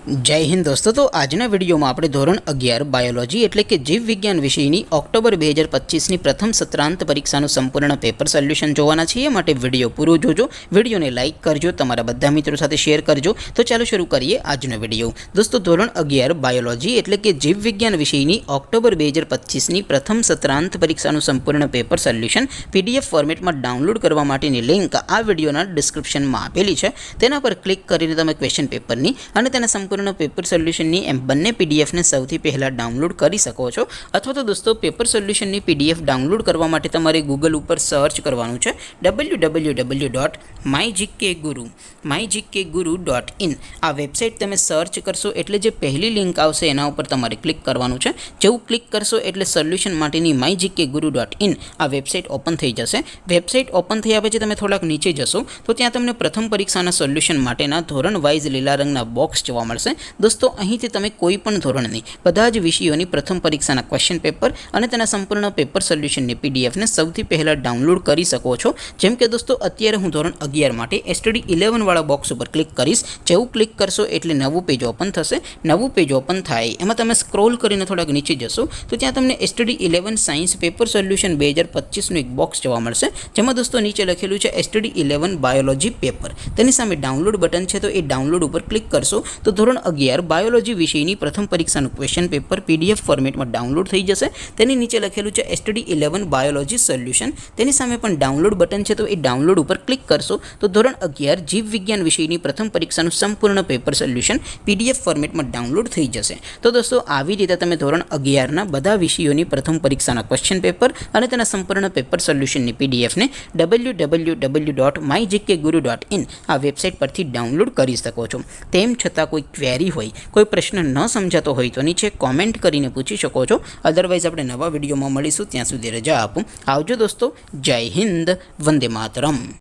जय हिंद दोस्तों। तो आजना विडियो में આપણે ધોરણ 11 બાયોલોજી એટલે કે જીવ વિજ્ઞાન વિષયની ઓક્ટોબર 2025 ની પ્રથમ સત્રાંત પરીક્ષાનું સંપૂર્ણ પેપર સોલ્યુશન જોવાના છીએ। માટે વિડિયો પૂરો જોજો, વિડિયોને લાઈક કરજો, તમારા બધા મિત્રો સાથે શેર કરજો। તો ચાલો શરૂ કરીએ આજનો વિડિયો। દોસ્તો ધોરણ 11 બાયોલોજી એટલે કે જીવ વિજ્ઞાન વિષયની ઓક્ટોબર 2025 ની પ્રથમ સત્રાંત પરીક્ષાનું સંપૂર્ણ પેપર સોલ્યુશન પીડીએફ ફોર્મેટમાં ડાઉનલોડ કરવા માટેની લિંક આ વિડિયોના ડિસ્ક્રિપ્શનમાં આપેલી છે। તેના પર ક્લિક કરીને તમે ક્વેશ્ચન પેપરની અને તેના સંપૂર્ણ पेपर सोल्यूशन एम बने पीडीएफ ने सौथी पहला डाउनलॉड करी सको छो। अथवा तो दोस्तों पेपर सोल्यूशन पीडीएफ डाउनलॉड करवा माटे तमारे गूगल पर सर्च करवानुं छे www.mygkguru.in। आ वेबसाइट तमे सर्च करशो एटले जे पहली लिंक आवशे एना उपर तमारे क्लिक करवानुं छे। जेवुं क्लिक करशो एटले सोल्यूशन माटेनी mygkguru.in आ वेबसाइट ओपन थई जशे। वेबसाइट ओपन थया पछी तमे थोड़ाक नीचे जशो तो त्यां तमने प्रथम परीक्षाना सोल्यूशन माटेना धोरण वाइज लीला रंगना बॉक्स जोवा मळशे। दोस्तों અહીંથી તમે કોઈ પણ ધોરણની બધા જ વિષયોની પ્રથમ પરીક્ષાના ક્વેશ્ચન પેપર અને તેના સંપૂર્ણ પેપર સોલ્યુશનની પીડીએફને સૌથી પહેલા ડાઉનલોડ કરી શકો છો। જેમ કે દોસ્તો અત્યારે હું ધોરણ 11 માટે એસટીડી 11 વાળા બોક્સ ઉપર ક્લિક કરીશ। જેવું ક્લિક કરશો એટલે નવું પેજ ઓપન થશે। નવું પેજ ઓપન થાય એમાં તમે સ્ક્રોલ કરીને થોડાક નીચે જશો તો ત્યાં તમને એસટીડી 11 સાયન્સ પેપર સોલ્યુશન 2025 નું એક બોક્સ જોવા મળશે। જેમાં દોસ્તો નીચે લખેલું છે એસટીડી 11 બાયોલોજી પેપર। તેની સામે ડાઉનલોડ બટન છે તો એ ડાઉનલોડ ઉપર ક્લિક કરશો તો ધોરણ 11 બાયોલોજી વિષયની પ્રથમ પરીક્ષાનું ક્વેશ્ચન પેપર પીડીએફ ફોર્મેટમાં ડાઉનલોડ થઈ જશે। તેની નીચે લખેલું છે એસટીડી 11 બાયોલોજી સોલ્યુશન। તેની સામે પણ ડાઉનલોડ બટન છે તો એ ડાઉનલોડ ઉપર ક્લિક કરશો તો ધોરણ 11 જીવ વિજ્ઞાન વિષયની પ્રથમ પરીક્ષાનું સંપૂર્ણ પેપર સોલ્યુશન પીડીએફ ફોર્મેટમાં ડાઉનલોડ થઈ જશે। તો દોસ્તો આવી રીતે તમે ધોરણ 11 ના બધા વિષયોની પ્રથમ પરીક્ષાના ક્વેશ્ચન પેપર અને તેના સંપૂર્ણ પેપર સોલ્યુશનની પીડીએફને www.mygkguru.in આ વેબસાઇટ પરથી ડાઉનલોડ કરી શકો છો। તેમ છતાં કોઈ क्वेरी होय, कोई प्रश्न न समझातो होय तो नीचे कॉमेंट करीने पूछी शको छो। अदरवाइज आपणे नवा विडियोमां मळीशुं, त्यां सुधी रजा आपो। आवजो दोस्तों। जय हिंद, वंदे मातरम।